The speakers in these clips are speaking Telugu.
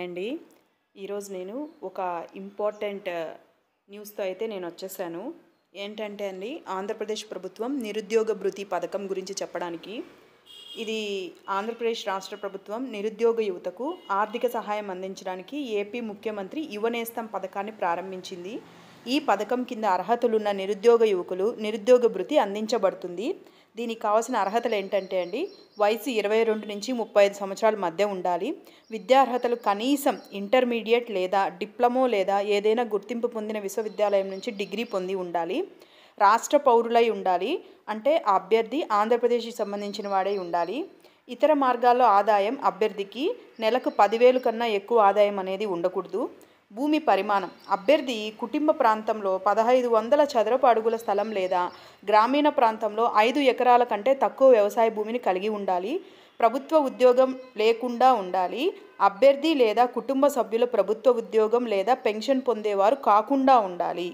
అండి. ఈరోజు నేను ఒక ఇంపార్టెంట్ న్యూస్తో అయితే నేను వచ్చేసాను. ఏంటంటే అండి, ఆంధ్రప్రదేశ్ ప్రభుత్వం నిరుద్యోగ భృతి పథకం గురించి చెప్పడానికి. ఇది ఆంధ్రప్రదేశ్ రాష్ట్ర ప్రభుత్వం నిరుద్యోగ యువతకు ఆర్థిక సహాయం అందించడానికి ఏపీ ముఖ్యమంత్రి యువనేస్తం పథకాన్ని ప్రారంభించింది. ఈ పథకం కింద అర్హతలున్న నిరుద్యోగ యువకులు నిరుద్యోగ భృతి అందించబడుతుంది. దీనికి కావాల్సిన అర్హతలు ఏంటంటే అండి, వయసు 22 నుంచి 35 సంవత్సరాల మధ్య ఉండాలి. విద్యార్హతలు కనీసం ఇంటర్మీడియట్ లేదా డిప్లొమో లేదా ఏదైనా గుర్తింపు పొందిన విశ్వవిద్యాలయం నుంచి డిగ్రీ పొంది ఉండాలి. రాష్ట్ర పౌరులై ఉండాలి, అంటే ఆ అభ్యర్థి ఆంధ్రప్రదేశ్కి సంబంధించిన వాడై ఉండాలి. ఇతర మార్గాల్లో ఆదాయం అభ్యర్థికి నెలకు 10,000 కన్నా ఎక్కువ ఆదాయం అనేది ఉండకూడదు. భూమి పరిమాణం అభ్యర్థి కుటుంబ ప్రాంతంలో 1500 చదరపు అడుగుల స్థలం లేదా గ్రామీణ ప్రాంతంలో 5 ఎకరాల కంటే తక్కువ వ్యవసాయ భూమిని కలిగి ఉండాలి. ప్రభుత్వ ఉద్యోగం లేకుండా ఉండాలి. అభ్యర్థి లేదా కుటుంబ సభ్యులు ప్రభుత్వ ఉద్యోగం లేదా పెన్షన్ పొందేవారు కాకుండా ఉండాలి.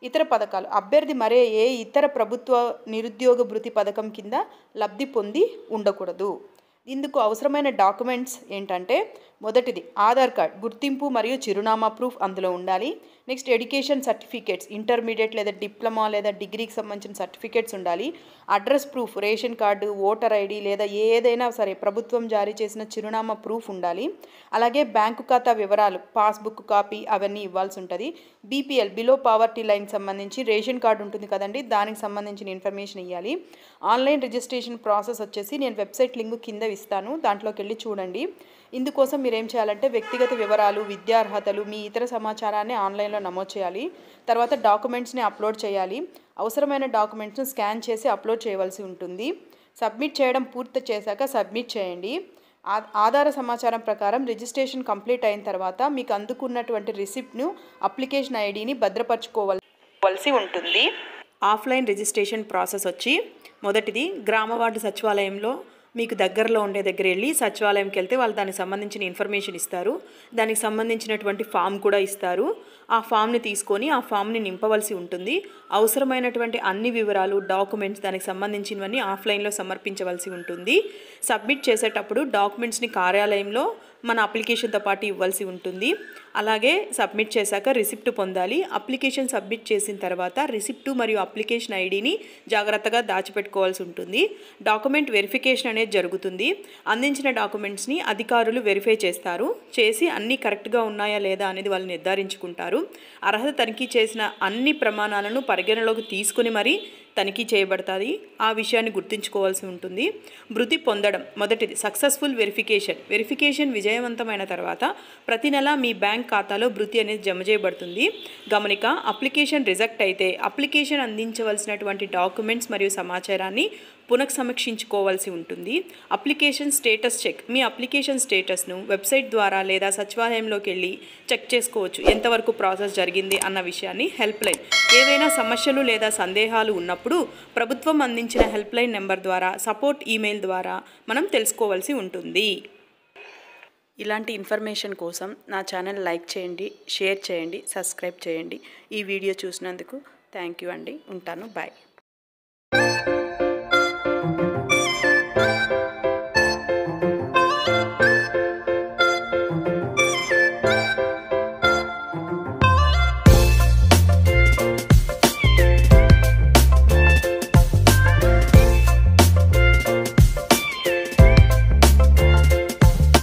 ఇతర పథకాలు అభ్యర్థి మరే ఏ ఇతర ప్రభుత్వ నిరుద్యోగ భృతి పథకం కింద లబ్ధి పొంది ఉండకూడదు. ఇందుకు అవసరమైన డాక్యుమెంట్స్ ఏంటంటే, మొదటిది ఆధార్ కార్డ్, గుర్తింపు మరియు చిరునామా ప్రూఫ్ అందులో ఉండాలి. నెక్స్ట్ ఎడ్యుకేషన్ సర్టిఫికేట్స్, ఇంటర్మీడియట్ లేదా డిప్లొమా లేదా డిగ్రీకి సంబంధించిన సర్టిఫికేట్స్ ఉండాలి. Address proof, ration card, voter ID లేదా ఏదైనా సరే ప్రభుత్వం జారీ చేసిన చిరునామా ప్రూఫ్ ఉండాలి. అలాగే బ్యాంకు ఖాతా వివరాలు, పాస్బుక్ కాపీ అవన్నీ ఇవ్వాల్సి ఉంటుంది. బీపీఎల్, బిలో పావర్టీ లైన్ సంబంధించి రేషన్ కార్డు ఉంటుంది కదండి, దానికి సంబంధించిన ఇన్ఫర్మేషన్ ఇవ్వాలి. ఆన్లైన్ రిజిస్ట్రేషన్ ప్రాసెస్ వచ్చేసి నేను వెబ్సైట్ లింక్ కింద ఇస్తాను, దాంట్లోకి వెళ్ళి చూడండి. ఇందుకోసం మీరు ఏం చేయాలంటే, వ్యక్తిగత వివరాలు, విద్యార్హతలు, మీ ఇతర సమాచారాన్ని ఆన్లైన్లో నమోదు చేయాలి. తర్వాత డాక్యుమెంట్స్ని అప్లోడ్ చేయాలి. అవసరమైన డాక్యుమెంట్స్ను స్కాన్ చేసి అప్లోడ్ చేయవలసి ఉంటుంది. సబ్మిట్ చేయడం పూర్తి చేశాక సబ్మిట్ చేయండి. ఆధార సమాచారం ప్రకారం రిజిస్ట్రేషన్ కంప్లీట్ అయిన తర్వాత మీకు అందుకున్నటువంటి రిసిప్ట్ను, అప్లికేషన్ ఐడిని భద్రపరచుకోవాల్సి ఉంటుంది. ఆఫ్లైన్ రిజిస్ట్రేషన్ ప్రాసెస్ వచ్చి, మొదటిది గ్రామ వార్డు సచివాలయంలో మీకు దగ్గరలో ఉండే దగ్గర వెళ్ళి సచివాలయంకి వెళ్తే వాళ్ళు దానికి సంబంధించిన ఇన్ఫర్మేషన్ ఇస్తారు. దానికి సంబంధించినటువంటి ఫామ్ కూడా ఇస్తారు. ఆ ఫామ్ని తీసుకొని ఆ ఫామ్ని నింపవలసి ఉంటుంది. అవసరమైనటువంటి అన్ని వివరాలు, డాక్యుమెంట్స్ దానికి సంబంధించినవన్నీ ఆఫ్లైన్లో సమర్పించవలసి ఉంటుంది. సబ్మిట్ చేసేటప్పుడు డాక్యుమెంట్స్ని కార్యాలయంలో మన అప్లికేషన్తో పాటు ఇవ్వాల్సి ఉంటుంది. అలాగే సబ్మిట్ చేశాక రిసిప్ట్ పొందాలి. అప్లికేషన్ సబ్మిట్ చేసిన తర్వాత రిసిప్ట్ మరియు అప్లికేషన్ ఐడిని జాగ్రత్తగా దాచిపెట్టుకోవాల్సి ఉంటుంది. డాక్యుమెంట్ వెరిఫికేషన్ అనేది జరుగుతుంది. అందించిన డాక్యుమెంట్స్ని అధికారులు వెరిఫై చేసి అన్నీ కరెక్ట్గా ఉన్నాయా లేదా అనేది వాళ్ళు నిర్ధారించుకుంటారు. అర్హత తనిఖీ చేసిన అన్ని ప్రమాణాలను పరిగణలోకి తీసుకుని మరీ తనిఖీ చేయబడుతుంది. ఆ విషయాన్ని గుర్తుంచుకోవాల్సి ఉంటుంది. భృతి పొందడం, మొదటిది సక్సెస్ఫుల్ వెరిఫికేషన్ విజయవంతమైన తర్వాత ప్రతి నెల మీ బ్యాంక్ ఖాతాలో భృతి అనేది జమ చేయబడుతుంది. గమనిక, అప్లికేషన్ రిజెక్ట్ అయితే అప్లికేషన్ అందించవలసినటువంటి డాక్యుమెంట్స్ మరియు సమాచారాన్ని పునఃసమీక్షించుకోవాల్సి ఉంటుంది. అప్లికేషన్ స్టేటస్ చెక్, మీ అప్లికేషన్ స్టేటస్ను వెబ్సైట్ ద్వారా లేదా సచివాలయంలోకి వెళ్ళి చెక్ చేసుకోవచ్చు, ఎంతవరకు ప్రాసెస్ జరిగింది అన్న విషయాన్ని. హెల్ప్ లైన్, ఏవైనా సమస్యలు లేదా సందేహాలు ఉన్నప్పుడు ప్రభుత్వం అందించిన హెల్ప్ లైన్ నెంబర్ ద్వారా, సపోర్ట్ ఈమెయిల్ ద్వారా మనం తెలుసుకోవాల్సి ఉంటుంది. ఇలాంటి ఇన్ఫర్మేషన్ కోసం నా ఛానల్ లైక్ చేయండి, షేర్ చేయండి, సబ్స్క్రైబ్ చేయండి. ఈ వీడియో చూసినందుకు థ్యాంక్ యూ అండి. ఉంటాను. బాయ్.